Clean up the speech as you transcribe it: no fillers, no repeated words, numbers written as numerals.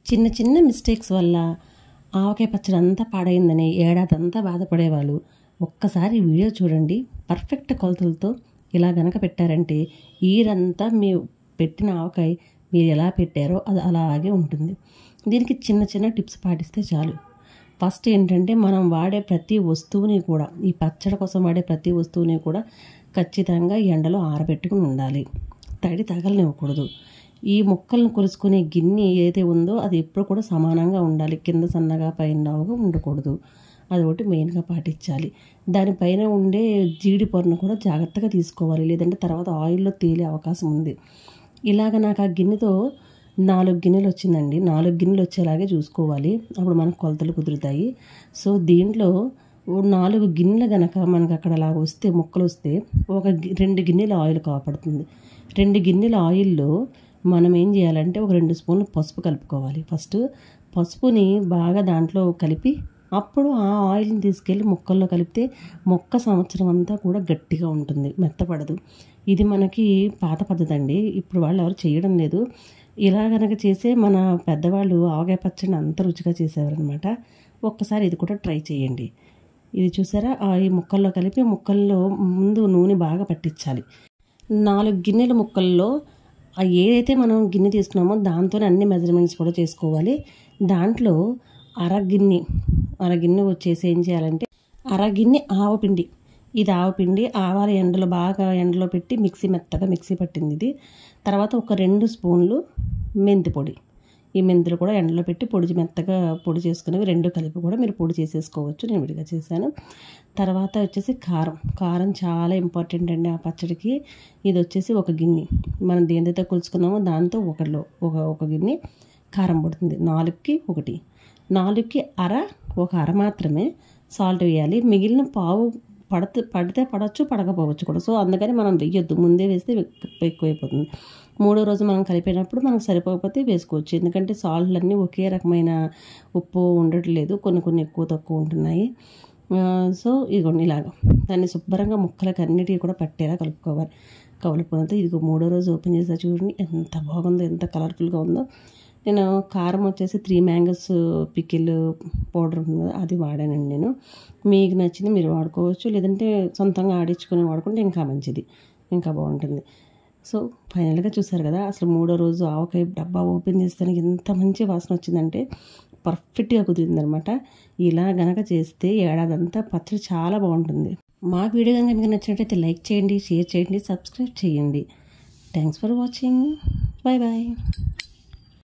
చిన్న చిన్న మిస్టేక్స్ వల్ల ఆవకాయ పచ్చడి అంతా పాడైందని ఏడాదంతా బాధపడేవాళ్ళు ఒక్కసారి వీడియో చూడండి. పర్ఫెక్ట్ కొలతలతో ఇలా గనక పెట్టారంటే ఈరంతా మీ పెట్టిన ఆవకాయ మీరు ఎలా పెట్టారో అది అలాగే ఉంటుంది. దీనికి చిన్న చిన్న టిప్స్ పాటిస్తే చాలు. ఫస్ట్ ఏంటంటే మనం వాడే ప్రతి వస్తువుని కూడా, ఈ పచ్చడి కోసం వాడే ప్రతి వస్తువుని కూడా ఖచ్చితంగా ఎండలో ఆరబెట్టుకుని ఉండాలి. తడి తగలనివ్వకూడదు. ఈ ముక్కలను కొలుసుకునే గిన్నె ఏదైతే ఉందో అది ఎప్పుడు కూడా సమానంగా ఉండాలి. కింద సన్నగా పైన లావుగా ఉండకూడదు. అది ఒకటి మెయిన్గా పాటించాలి. దానిపైన ఉండే జీడి పొరను కూడా జాగ్రత్తగా తీసుకోవాలి, లేదంటే తర్వాత ఆయిల్లో తేలే అవకాశం ఉంది. ఇలాగ నాకు ఆ గిన్నెతో 4 గిన్నెలు వచ్చిందండి. 4 గిన్నెలు వచ్చేలాగే చూసుకోవాలి, అప్పుడు మనకు కొలతలు కుదురుతాయి. సో దీంట్లో 4 గిన్నెలు కనుక మనకు అక్కడ అలాగ వస్తే, ముక్కలు వస్తే 2 గిన్నెల ఆయిల్ కాపాడుతుంది. 2 గిన్నెల ఆయిల్లో మనం ఏం చేయాలంటే ఒక 2 స్పూన్లు పసుపు కలుపుకోవాలి. ఫస్ట్ పసుపుని బాగా దాంట్లో కలిపి అప్పుడు ఆ ఆయిల్ని తీసుకెళ్ళి ముక్కల్లో కలిపితే మొక్క సంవత్సరం అంతా కూడా గట్టిగా ఉంటుంది, మెత్తపడదు. ఇది మనకి పాత పద్ధతి అండి, ఇప్పుడు వాళ్ళు ఎవరు చేయడం లేదు. ఇలా కనుక చేసే మన పెద్దవాళ్ళు ఆవకాయ పచ్చడిని అంత రుచిగా చేసేవారనమాట. ఒక్కసారి ఇది కూడా ట్రై చేయండి. ఇది చూసారా, ఈ ముక్కల్లో కలిపి ముక్కల్లో ముందు నూనె బాగా పట్టించాలి. 4 గిన్నెల ముక్కల్లో ఏదైతే మనం గిన్నె తీసుకున్నామో దాంతోనే అన్ని మెజర్మెంట్స్ కూడా చేసుకోవాలి. దాంట్లో అరగిన్నె వచ్చేసి ఏం చేయాలంటే అరగిన్నె ఆవపిండి. ఇది ఆవపిండి, ఆవాల ఎండలో పెట్టి మెత్తగా మిక్సీ పట్టింది ఇది. తర్వాత ఒక 2 స్పూన్లు మెంతి పొడి. ఈ మెంతులు కూడా ఎండలో పెట్టి మెత్తగా పొడి చేసుకునేవి 2 కలిపి కూడా మీరు పొడి చేసేసుకోవచ్చు. నేను విడిగా చేశాను. తర్వాత వచ్చేసి కారం చాలా ఇంపార్టెంట్ అండి ఆ పచ్చడికి. ఇది వచ్చేసి ఒక గిన్నె మనం దేనితో కొలుసుకున్నామో దాంతో ఒక గిన్నె కారం పడుతుంది. 4కి 1, 4కి ఒక అర మాత్రమే సాల్ట్ వేయాలి. మిగిలిన పావు పడితే పడవచ్చు, పడకపోవచ్చు కూడా. సో అందుకని మనం వేయొద్దు, ముందే వేస్తే ఎక్కువైపోతుంది. 3వ రోజు మనం కలిపేటప్పుడు మనకు సరిపోకపోతే వేసుకోవచ్చు. ఎందుకంటే సాల్ట్లన్నీ ఒకే రకమైన ఉప్పు ఉండట్లేదు, కొన్ని ఎక్కువ తక్కువ ఉంటున్నాయి. సో ఇదిగోండి ఇలాగా దాన్ని శుభ్రంగా ముక్కలకి అన్నిటికీ కూడా పట్టేలా కలుపుకోవాలి. కలుపుకుంటే ఇదిగో 3వ రోజు ఓపెన్ చేసా చూడండి, ఎంత బాగుందో, ఎంత కలర్ఫుల్గా ఉందో. నేను కారం వచ్చేసి 3 మ్యాంగోస్ పికిల్ పౌడర్ ఉంది కదా, అది వాడానండి నేను. మీకు నచ్చింది మీరు వాడుకోవచ్చు, లేదంటే సొంతంగా ఆడించుకొని వాడుకుంటే ఇంకా మంచిది, ఇంకా బాగుంటుంది. సో ఫైనల్గా చూసారు కదా, అసలు 3వ రోజు ఆవకాయ డబ్బా ఓపెన్ చేస్తే ఎంత మంచి వాసన వచ్చిందంటే పర్ఫెక్ట్గా కుదిరిందనమాట. ఇలా గనక చేస్తే ఏడాదంతా పచ్చడి చాలా బాగుంటుంది. మా వీడియో కనుక మీకు నచ్చినట్లయితే లైక్ చేయండి, షేర్ చేయండి, సబ్స్క్రైబ్ చేయండి. Thanks for watching. Bye bye.